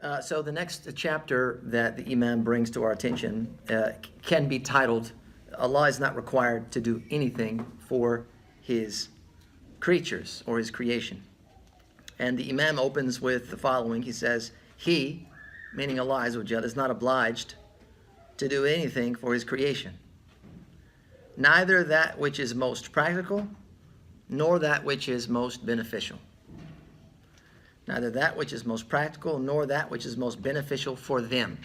So the next chapter that the Imam brings to our attention can be titled, Allah is not required to do anything for His creatures or His creation. And the Imam opens with the following. He says, He, meaning Allah Azza wa Jal, is not obliged to do anything for His creation. Neither that which is most practical, nor that which is most beneficial. Neither that which is most practical, nor that which is most beneficial for them.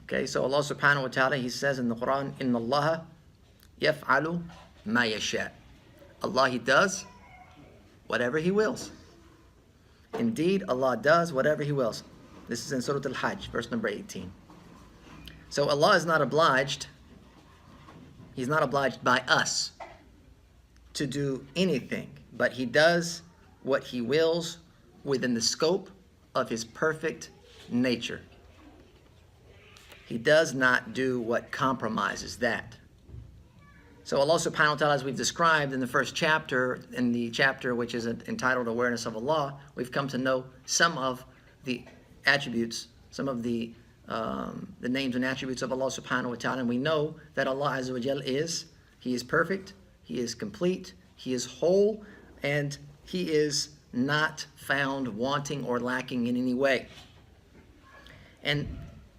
Okay, so Allah subhanahu wa ta'ala, He says in the Quran, Inna Allah yaf'alu ma yasha. Allah, He does whatever He wills. Indeed, Allah does whatever He wills. This is in Surah Al-Hajj, verse number 18. So Allah is not obliged, He's not obliged by us to do anything, but He does what He wills within the scope of His perfect nature. He does not do what compromises that. So Allah subhanahu wa ta'ala, as we've described in the first chapter, in the chapter which is entitled Awareness of Allah, we've come to know some of the attributes, some of the names and attributes of Allah subhanahu wa ta'ala, and we know that Allah Azza wa Jal He is perfect, He is complete, He is whole, and He is not found wanting or lacking in any way. And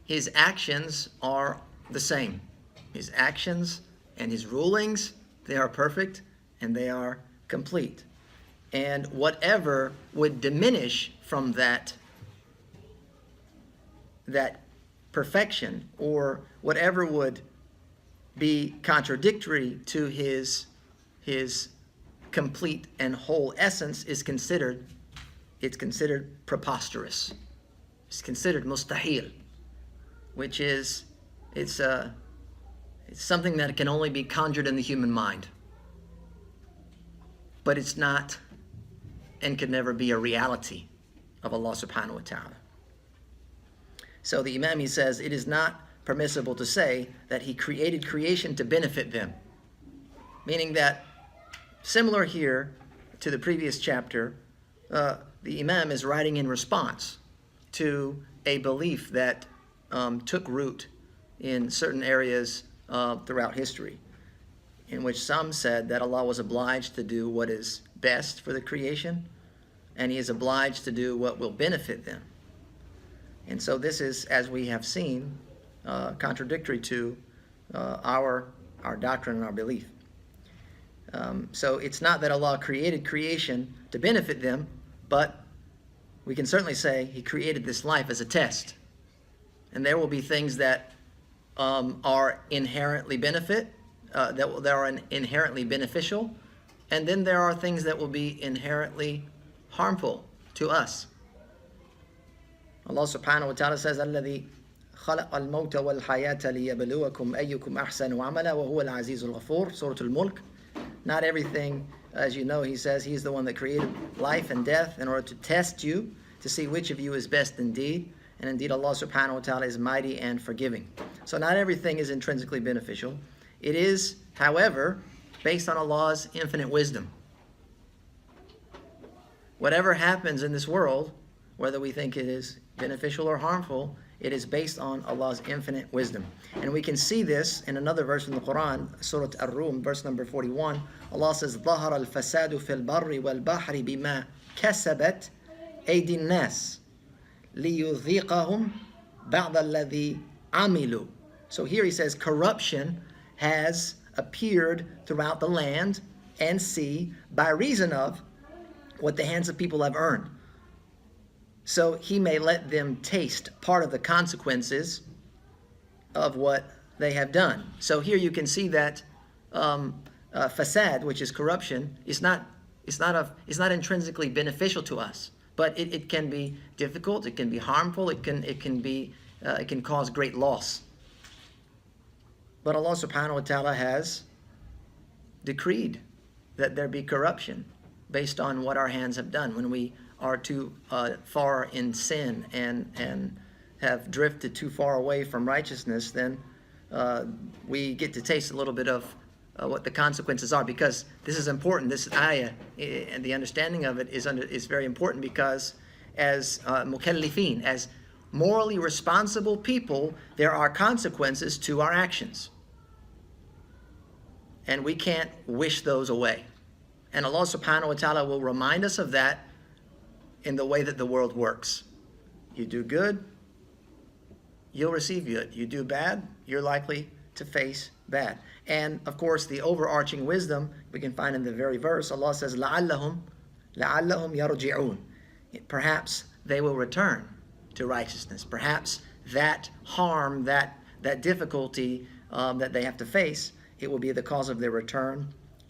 His actions are the same. His actions and His rulings, they are perfect and they are complete. And whatever would diminish from that perfection, or whatever would be contradictory to His complete and whole essence is considered preposterous. It's considered mustahil, which is it's something that can only be conjured in the human mind. But it's not and can never be a reality of Allah subhanahu wa ta'ala. So the Imam, he says, it is not permissible to say that He created creation to benefit them. Meaning that, similar here to the previous chapter, the Imam is writing in response to a belief that took root in certain areas throughout history, in which some said that Allah was obliged to do what is best for the creation, and He is obliged to do what will benefit them. And so this is, as we have seen, contradictory to our doctrine and our belief. So it's not that Allah created creation to benefit them, but we can certainly say He created this life as a test. And there will be things that are inherently that are inherently beneficial, and then there are things that will be inherently harmful to us. Allah subhanahu wa ta'ala says, الَّذِي خَلَقَ الْمَوْتَ وَالْحَيَاةَ لِيَبْلُوَكُمْ أَيُّكُمْ أَحْسَنُ عَمَلًا وَهُوَ الْعَزِيزُ الْغَفُورُ Surah Al-Mulk. Not everything, as you know, He says He's the one that created life and death in order to test you, to see which of you is best indeed. And indeed Allah subhanahu wa ta'ala is mighty and forgiving. So not everything is intrinsically beneficial. It is, however, based on Allah's infinite wisdom. Whatever happens in this world, whether we think it is beneficial or harmful, it is based on Allah's infinite wisdom. And we can see this in another verse in the Quran, Surah Ar-Rum, verse number 41. Allah says, ظَهَرَ الْفَسَادُ فِي الْبَرِّ وَالْبَحْرِ بِمَا كَسَبَتْ أَيْدِي النَّاسِ لِيُذِيقَهُمْ بَعْضَ الَّذِي عَمِلُوا. So here he says corruption has appeared throughout the land and sea by reason of what the hands of people have earned. So He may let them taste part of the consequences of what they have done. So here you can see that fasad, which is corruption, is not intrinsically beneficial to us, but it can be difficult, it can be harmful, it can cause great loss. But Allah subhanahu wa ta'ala has decreed that there be corruption based on what our hands have done. When we are too far in sin and have drifted too far away from righteousness, then we get to taste a little bit of what the consequences are, because this is important. This ayah and the understanding of it is very important, because as mukallifin, as morally responsible people, there are consequences to our actions. And we can't wish those away. And Allah subhanahu wa ta'ala will remind us of that in the way that the world works. You do good, you'll receive good. You do bad, you're likely to face bad. And of course, the overarching wisdom we can find in the very verse, Allah says, لَعَلَّهُمْ يَرْجِعُونَ. Perhaps they will return to righteousness. Perhaps that harm, that difficulty that they have to face, it will be the cause of their return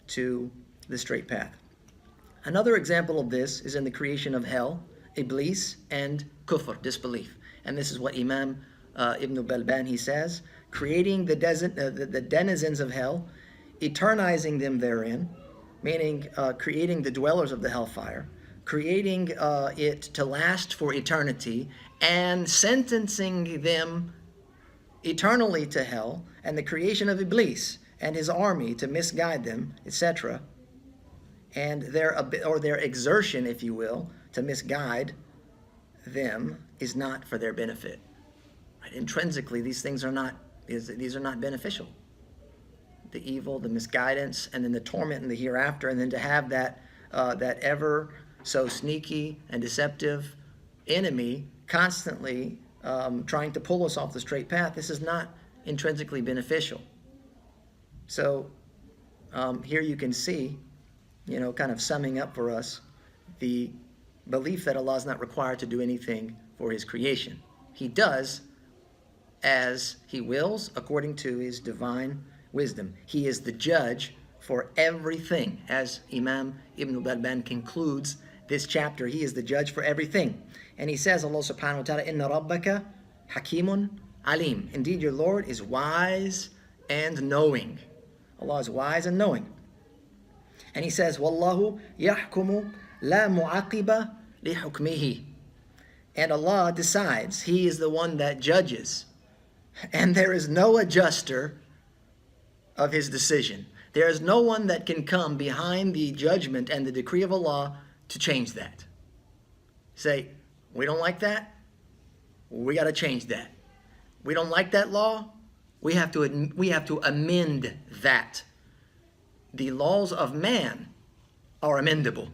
to the straight path. Another example of this is in the creation of hell, Iblis, and kufr, disbelief. And this is what Imam Ibn Balban, he says, creating the denizens of hell, eternizing them therein, meaning creating the dwellers of the hellfire, creating it to last for eternity, and sentencing them eternally to hell, and the creation of Iblis and his army to misguide them, etc., and their exertion, if you will, to misguide them is not for their benefit. Right? Intrinsically, these are not beneficial. The evil, the misguidance, and then the torment in the hereafter, and then to have that ever so sneaky and deceptive enemy constantly trying to pull us off the straight path, this is not intrinsically beneficial. So here you can see, kind of summing up for us the belief that Allah is not required to do anything for His creation. He does as He wills according to His divine wisdom. He is the judge for everything. As Imam Ibn Balban concludes this chapter, He is the judge for everything. And He says, Allah subhanahu wa ta'ala, Inna rabbaka hakimun alim. Indeed, your Lord is wise and knowing. Allah is wise and knowing. And He says, Wallahu yahkumu la mu'aqiba li hukmihi. And Allah decides. He is the one that judges. And there is no adjuster of His decision. There is no one that can come behind the judgment and the decree of Allah to change that. Say, we don't like that. We got to change that. We don't like that law. We have to amend that. The laws of man are amendable.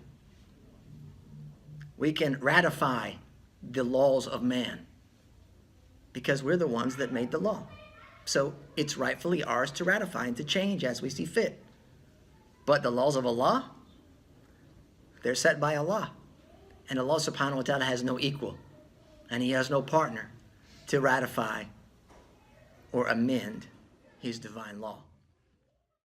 We can ratify the laws of man because we're the ones that made the law. So it's rightfully ours to ratify and to change as we see fit. But the laws of Allah, they're set by Allah. And Allah subhanahu wa ta'ala has no equal. And He has no partner to ratify or amend His divine law.